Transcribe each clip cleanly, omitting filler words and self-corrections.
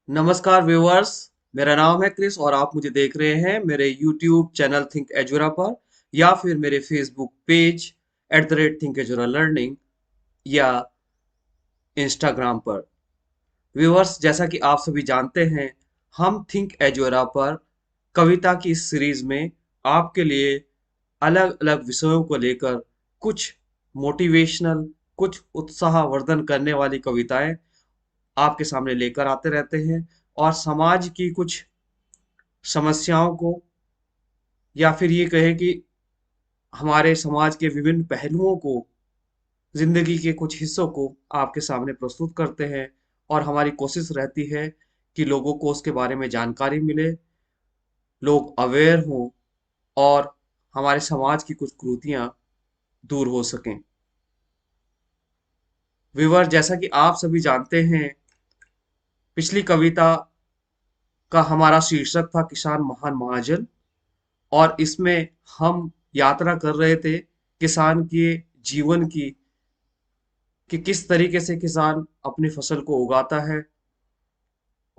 नमस्कार व्यूअर्स। मेरा नाम है क्रिस और आप मुझे देख रहे हैं मेरे यूट्यूब चैनल थिंक एजुरा पर या फिर मेरे फेसबुक पेज @थिंक एजुरा लर्निंग या इंस्टाग्राम पर। व्यूअर्स, जैसा कि आप सभी जानते हैं, हम थिंक एजुरा पर कविता की इस सीरीज में आपके लिए अलग अलग विषयों को लेकर कुछ मोटिवेशनल, कुछ उत्साहवर्धन करने वाली कविताएं आपके सामने लेकर आते रहते हैं और समाज की कुछ समस्याओं को या फिर ये कहें कि हमारे समाज के विभिन्न पहलुओं को, जिंदगी के कुछ हिस्सों को आपके सामने प्रस्तुत करते हैं। और हमारी कोशिश रहती है कि लोगों को उसके बारे में जानकारी मिले, लोग अवेयर हों और हमारे समाज की कुछ कुरीतियां दूर हो सकें। विवर, जैसा कि आप सभी जानते हैं, पिछली कविता का हमारा शीर्षक था किसान महान महाजन। और इसमें हम यात्रा कर रहे थे किसान के जीवन की, कि किस तरीके से किसान अपनी फसल को उगाता है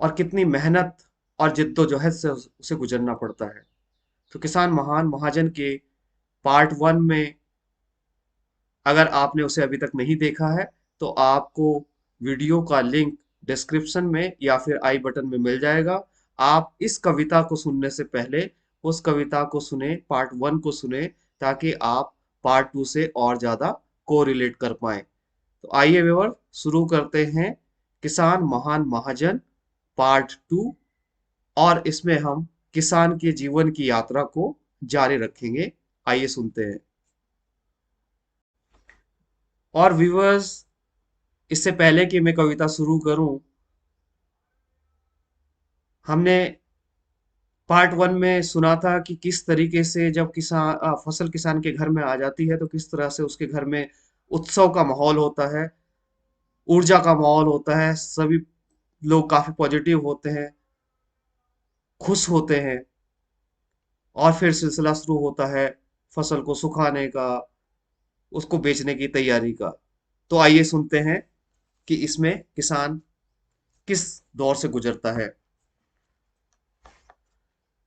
और कितनी मेहनत और जिद्दोजहद से उसे गुजरना पड़ता है। तो किसान महान महाजन के पार्ट 1 में, अगर आपने उसे अभी तक नहीं देखा है, तो आपको वीडियो का लिंक डिस्क्रिप्शन में या फिर आई बटन में मिल जाएगा। आप इस कविता को सुनने से पहले उस कविता को सुने, पार्ट 1 को सुने, ताकि आप पार्ट 2 से और ज्यादा को रिलेट कर पाए। तो आइए व्यूअर, शुरू करते हैं किसान महान महाजन पार्ट 2। और इसमें हम किसान के जीवन की यात्रा को जारी रखेंगे। आइए सुनते हैं। और व्यूअर्स, इससे पहले कि मैं कविता शुरू करूं, हमने पार्ट 1 में सुना था कि किस तरीके से जब फसल किसान के घर में आ जाती है तो किस तरह से उसके घर में उत्सव का माहौल होता है, ऊर्जा का माहौल होता है, सभी लोग काफी पॉजिटिव होते हैं, खुश होते हैं। और फिर सिलसिला शुरू होता है फसल को सुखाने का, उसको बेचने की तैयारी का। तो आइए सुनते हैं कि इसमें किसान किस दौर से गुजरता है।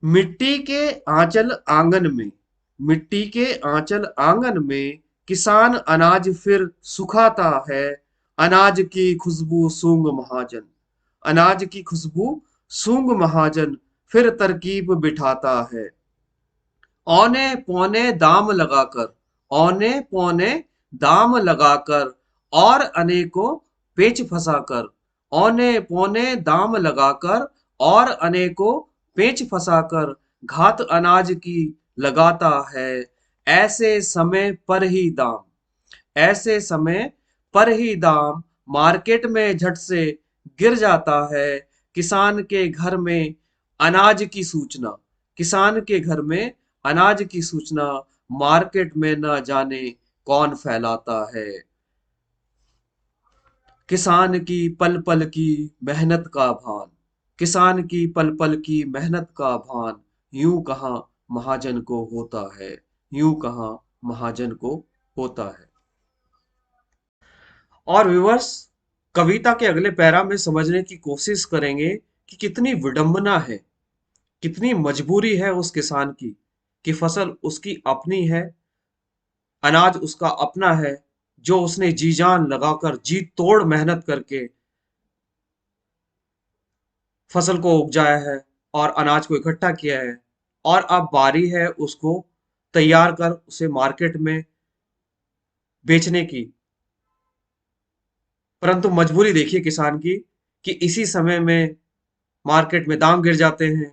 मिट्टी के आंचल आंगन में, मिट्टी के आंचल आंगन में किसान अनाज फिर सुखाता है। अनाज की खुशबू सूंघ महाजन, अनाज की खुशबू सूंघ महाजन फिर तरकीब बिठाता है। औने पौने दाम लगाकर, औने पौने दाम लगाकर और अनेकों पेच फंसाकर, औने पौने दाम लगाकर और अनेकों पेच फंसाकर घात अनाज की लगाता है। ऐसे समय पर ही दाम, ऐसे समय पर ही दाम मार्केट में झट से गिर जाता है। किसान के घर में अनाज की सूचना, किसान के घर में अनाज की सूचना मार्केट में न जाने कौन फैलाता है। किसान की पल पल की मेहनत का भान, किसान की पल पल की मेहनत का भान यूं कहाँ महाजन को होता है, यूं कहाँ महाजन को होता है। और व्यूअर्स, कविता के अगले पैरा में समझने की कोशिश करेंगे कि कितनी विडंबना है, कितनी मजबूरी है उस किसान की, कि फसल उसकी अपनी है, अनाज उसका अपना है, जो उसने जी जान लगाकर, जी तोड़ मेहनत करके फसल को उपजाया है और अनाज को इकट्ठा किया है। और अब बारी है उसको तैयार कर उसे मार्केट में बेचने की। परंतु मजबूरी देखिए किसान की, कि इसी समय में मार्केट में दाम गिर जाते हैं।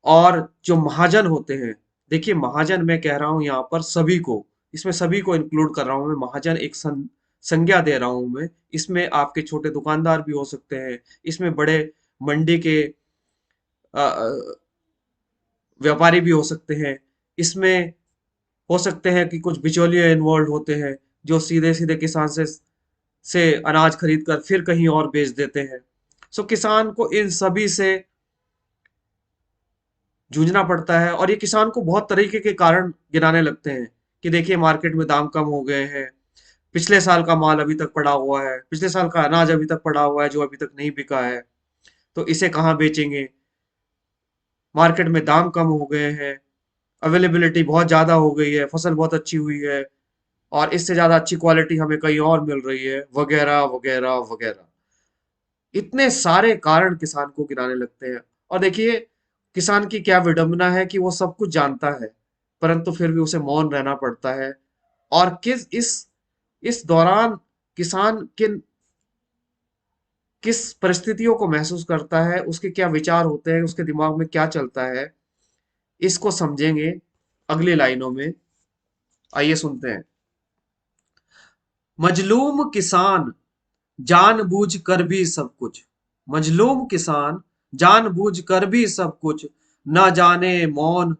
और जो महाजन होते हैं, देखिए महाजन मैं कह रहा हूं यहाँ पर सभी को, इसमें सभी को इंक्लूड कर रहा हूं मैं। महाजन एक संज्ञा दे रहा हूं मैं। इसमें आपके छोटे दुकानदार भी हो सकते हैं, इसमें बड़े मंडी के अ, व्यापारी भी हो सकते हैं, इसमें हो सकते हैं कि कुछ बिचौलिए इन्वॉल्व होते हैं, जो सीधे सीधे किसान से अनाज खरीद कर फिर कहीं और बेच देते हैं। सो किसान को इन सभी से जूझना पड़ता है। और ये किसान को बहुत तरीके के कारण गिनाने लगते हैं, कि देखिए मार्केट में दाम कम हो गए हैं, पिछले साल का माल अभी तक पड़ा हुआ है, पिछले साल का अनाज अभी तक पड़ा हुआ है जो अभी तक नहीं बिका है। तो इसे कहाँ बेचेंगे, मार्केट में दाम कम हो गए हैं, अवेलेबिलिटी बहुत ज़्यादा हो गई है, फसल बहुत अच्छी हुई है और इससे ज़्यादा अच्छी क्वालिटी हमें कहीं और मिल रही है, वगैरह वगैरह वगैरह। इतने सारे कारण किसान को गिराने लगते हैं। और देखिए, किसान की क्या विडंबना है कि वो सब कुछ जानता है, परंतु फिर भी उसे मौन रहना पड़ता है। और इस दौरान किसान किन किस परिस्थितियों को महसूस करता है, उसके क्या विचार होते हैं, उसके दिमाग में क्या चलता है, इसको समझेंगे अगली लाइनों में। आइए सुनते हैं। मजलूम किसान जानबूझ कर भी सब कुछ, मजलूम किसान जानबूझ कर भी सब कुछ, ना जाने मौन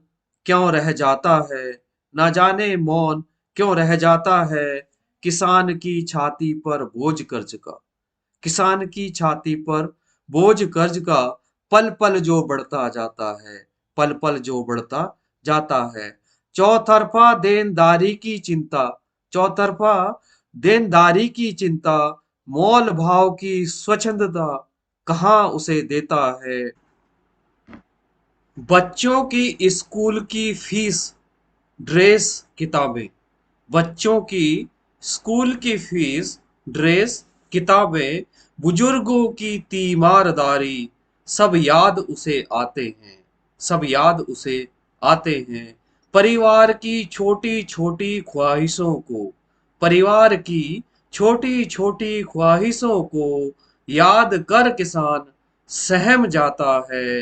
क्यों रह जाता है, ना जाने मौन क्यों रह जाता है, किसान की छाती पर बोझ कर्ज का, किसान की छाती पर बोझ कर्ज का, पल पल जो बढ़ता जाता है, पल पल जो बढ़ता जाता है। चौतरफा देनदारी की चिंता, चौतरफा देनदारी की चिंता, मोल भाव की स्वच्छंदता कहाँ उसे देता है। बच्चों की स्कूल की फीस, ड्रेस, किताबें, बच्चों की स्कूल की फीस, ड्रेस, किताबें, बुजुर्गों की तीमारदारी, सब याद उसे आते हैं, सब याद उसे आते हैं। परिवार की छोटी छोटी ख्वाहिशों को, परिवार की छोटी छोटी ख्वाहिशों को याद कर किसान सहम जाता है,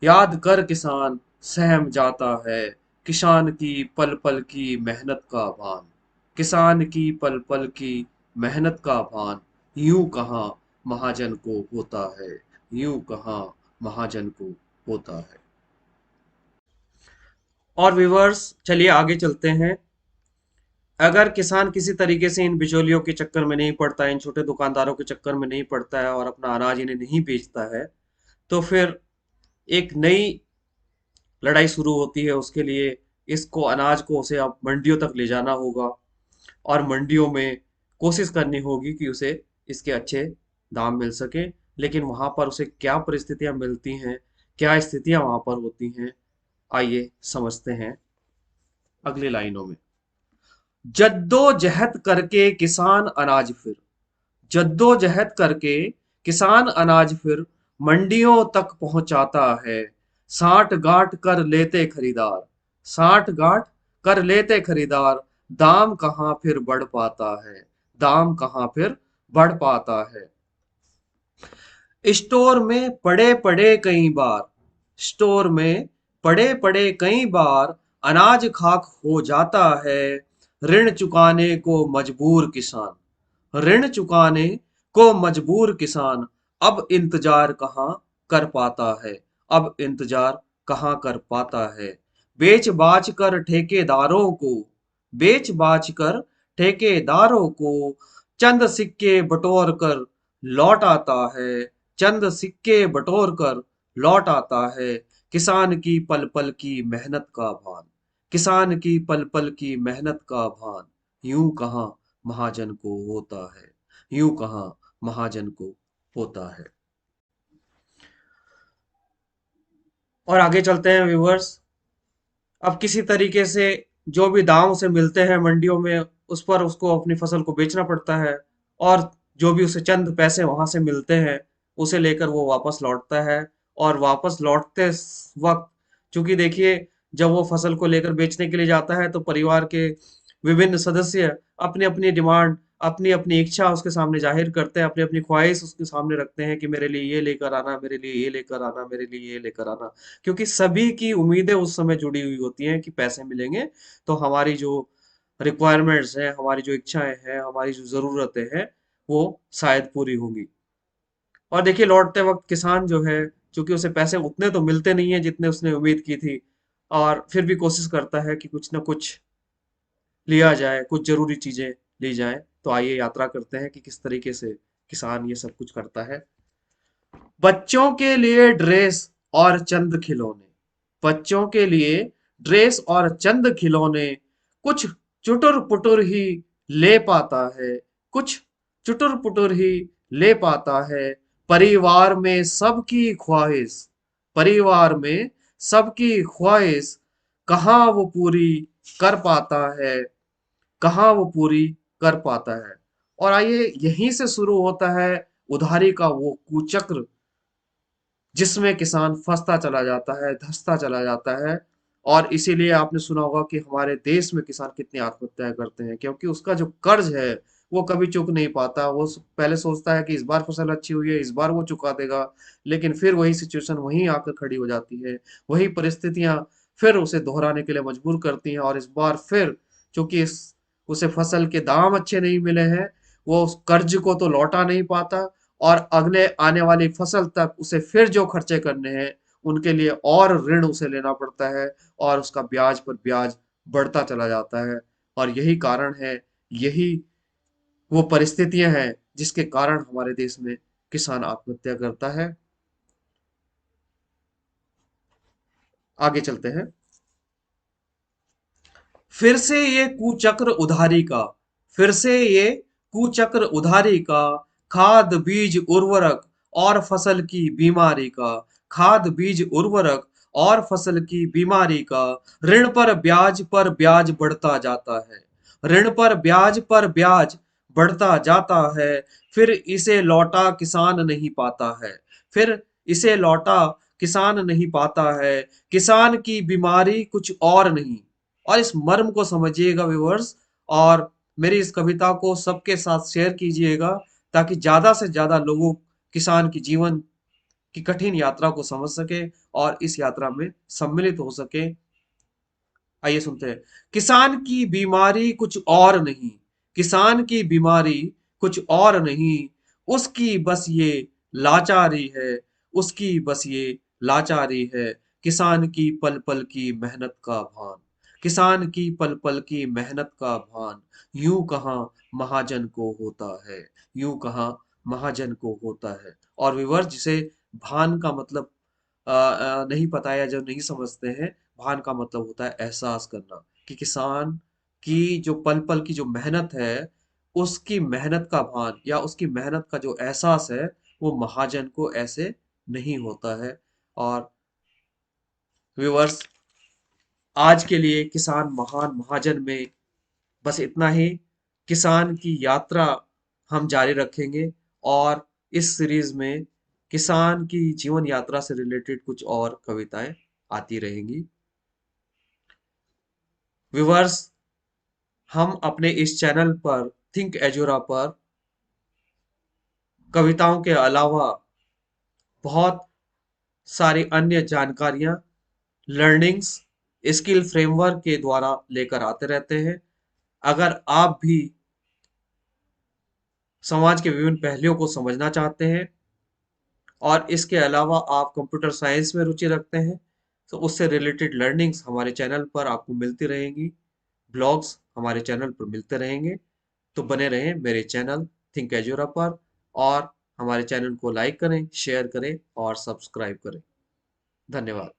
याद कर किसान सहम जाता है। किसान की पल पल की मेहनत का भान, किसान की पल पल की मेहनत का भान, यूं कहाँ महाजन को होता है, यूं कहाँ महाजन को होता है। और व्यूअर्स, चलिए आगे चलते हैं। अगर किसान किसी तरीके से इन बिचौलियों के चक्कर में नहीं पड़ता है, इन छोटे दुकानदारों के चक्कर में नहीं पड़ता है और अपना अनाज इन्हें नहीं बेचता है, तो फिर एक नई लड़ाई शुरू होती है उसके लिए। इसको अनाज को उसे अब मंडियों तक ले जाना होगा और मंडियों में कोशिश करनी होगी कि उसे इसके अच्छे दाम मिल सके। लेकिन वहां पर उसे क्या परिस्थितियां मिलती हैं, क्या स्थितियां वहां पर होती हैं, आइए समझते हैं अगली लाइनों में। जद्दोजहद करके किसान अनाज फिर, जद्दोजहद करके किसान अनाज फिर मंडियों तक पहुंचाता है। साठ गांठ कर लेते खरीदार, साठ गांठ कर लेते खरीदार, दाम कहाँ फिर बढ़ पाता है, दाम कहाँ फिर बढ़ पाता है। स्टोर में पड़े पड़े कई बार, स्टोर में पड़े पड़े कई बार अनाज खाक हो जाता है। ऋण चुकाने को मजबूर किसान, ऋण चुकाने को मजबूर किसान, अब इंतजार कहाँ कर पाता है, अब इंतजार कहाँ कर पाता है। बेच बाच कर ठेकेदारों को, बेच बाच कर ठेकेदारों को, चंद सिक्के बटोर कर लौट आता है, चंद सिक्के बटोर कर लौट आता है। किसान की पल पल की मेहनत का भान, किसान की पल पल की मेहनत का भान, यूं कहाँ महाजन को होता है, यूं कहाँ महाजन को होता है। और आगे चलते हैं व्यूवर्स। अब किसी तरीके से जो भी दाम उसे मिलते हैं मंडियों में, उस पर उसको अपनी फसल को बेचना पड़ता है। और जो भी उसे चंद पैसे वहां से मिलते हैं, उसे लेकर वो वापस लौटता है। और वापस लौटते वक्त, चूंकि देखिए, जब वो फसल को लेकर बेचने के लिए जाता है तो परिवार के विभिन्न सदस्य अपनी अपनी डिमांड, अपनी अपनी इच्छा उसके सामने जाहिर करते हैं, अपनी अपनी ख्वाहिश उसके सामने रखते हैं कि मेरे लिए ये लेकर आना, मेरे लिए ये लेकर आना, मेरे लिए ये लेकर आना। क्योंकि सभी की उम्मीदें उस समय जुड़ी हुई होती हैं कि पैसे मिलेंगे तो हमारी जो रिक्वायरमेंट्स हैं, हमारी जो इच्छाएं हैं, हमारी जो ज़रूरतें हैं, वो शायद पूरी होंगी। और देखिए, लौटते वक्त किसान जो है, चूंकि उसे पैसे उतने तो मिलते नहीं है जितने उसने उम्मीद की थी, और फिर भी कोशिश करता है कि कुछ ना कुछ लिया जाए, कुछ जरूरी चीजें ली जाए। तो आइए यात्रा करते हैं कि किस तरीके से किसान ये सब कुछ करता है। बच्चों के लिए ड्रेस और चंद खिलौने, बच्चों के लिए ड्रेस और चंद खिलौने, कुछ चुटुर पुटुर ही ले पाता है, कुछ चुटुर पुटुर ही ले पाता है। परिवार में सबकी ख्वाहिश, परिवार में सबकी ख्वाहिश, कहाँ वो पूरी कर पाता है, कहाँ वो पूरी कर पाता है। और आइए यहीं से शुरू होता है उधारी का वो कुचक्र, जिसमें किसान फंसता चला जाता है, धंसता चला जाता है। और इसीलिए आपने सुना होगा कि हमारे देश में किसान कितनी आत्महत्याएं करते हैं, क्योंकि उसका जो कर्ज है वो कभी चुक नहीं पाता। वो पहले सोचता है कि इस बार फसल अच्छी हुई है, इस बार वो चुका देगा, लेकिन फिर वही सिचुएशन वहीं आकर खड़ी हो जाती है। वही परिस्थितियां फिर उसे दोहराने के लिए मजबूर करती हैं, और इस बार फिर चूंकि इस उसे फसल के दाम अच्छे नहीं मिले हैं, वो उस कर्ज को तो लौटा नहीं पाता, और अगले आने वाली फसल तक उसे फिर जो खर्चे करने हैं उनके लिए और ऋण उसे लेना पड़ता है, और उसका ब्याज पर ब्याज बढ़ता चला जाता है। और यही कारण है, यही वो परिस्थितियां हैं जिसके कारण हमारे देश में किसान आत्महत्या करता है। आगे चलते हैं। फिर से ये कुचक्र उधारी का, फिर से ये कुचक्र उधारी का, खाद बीज उर्वरक और फसल की बीमारी का, खाद बीज उर्वरक और फसल की बीमारी का, ऋण पर ब्याज बढ़ता जाता है, ऋण पर ब्याज बढ़ता जाता है। फिर इसे लौटा किसान नहीं पाता है, फिर इसे लौटा किसान नहीं पाता है। किसान की बीमारी कुछ और नहीं। और इस मर्म को समझिएगा व्यूअर्स, और मेरी इस कविता को सबके साथ शेयर कीजिएगा, ताकि ज्यादा से ज्यादा लोगों किसान की जीवन की कठिन यात्रा को समझ सके और इस यात्रा में सम्मिलित हो सके। आइए सुनते हैं। किसान की बीमारी कुछ और नहीं, किसान की बीमारी कुछ और नहीं, उसकी बस ये लाचारी है, उसकी बस ये लाचारी है। किसान की पल पल की मेहनत का भान, किसान की पल पल की मेहनत का भान, यूं कहाँ महाजन को होता है, यूं कहाँ महाजन को होता है। और विवर्स, जिसे भान का मतलब नहीं पता है या जो नहीं समझते हैं, भान का मतलब होता है एहसास करना, कि किसान की जो पल पल की जो मेहनत है, उसकी मेहनत का भान या उसकी मेहनत का जो एहसास है, वो महाजन को ऐसे नहीं होता है। और व्यूअर्स, आज के लिए किसान महान महाजन में बस इतना ही। किसान की यात्रा हम जारी रखेंगे, और इस सीरीज में किसान की जीवन यात्रा से रिलेटेड कुछ और कविताएं आती रहेंगी। व्यूअर्स, हम अपने इस चैनल पर थिंक एजोरा पर कविताओं के अलावा बहुत सारी अन्य जानकारियां, लर्निंग्स, स्किल फ्रेमवर्क के द्वारा लेकर आते रहते हैं। अगर आप भी समाज के विभिन्न पहलुओं को समझना चाहते हैं, और इसके अलावा आप कंप्यूटर साइंस में रुचि रखते हैं, तो उससे रिलेटेड लर्निंग्स हमारे चैनल पर आपको मिलती रहेंगी, ब्लॉग्स हमारे चैनल पर मिलते रहेंगे। तो बने रहें मेरे चैनल थिंक एजोरा पर, और हमारे चैनल को लाइक करें, शेयर करें और सब्सक्राइब करें। धन्यवाद।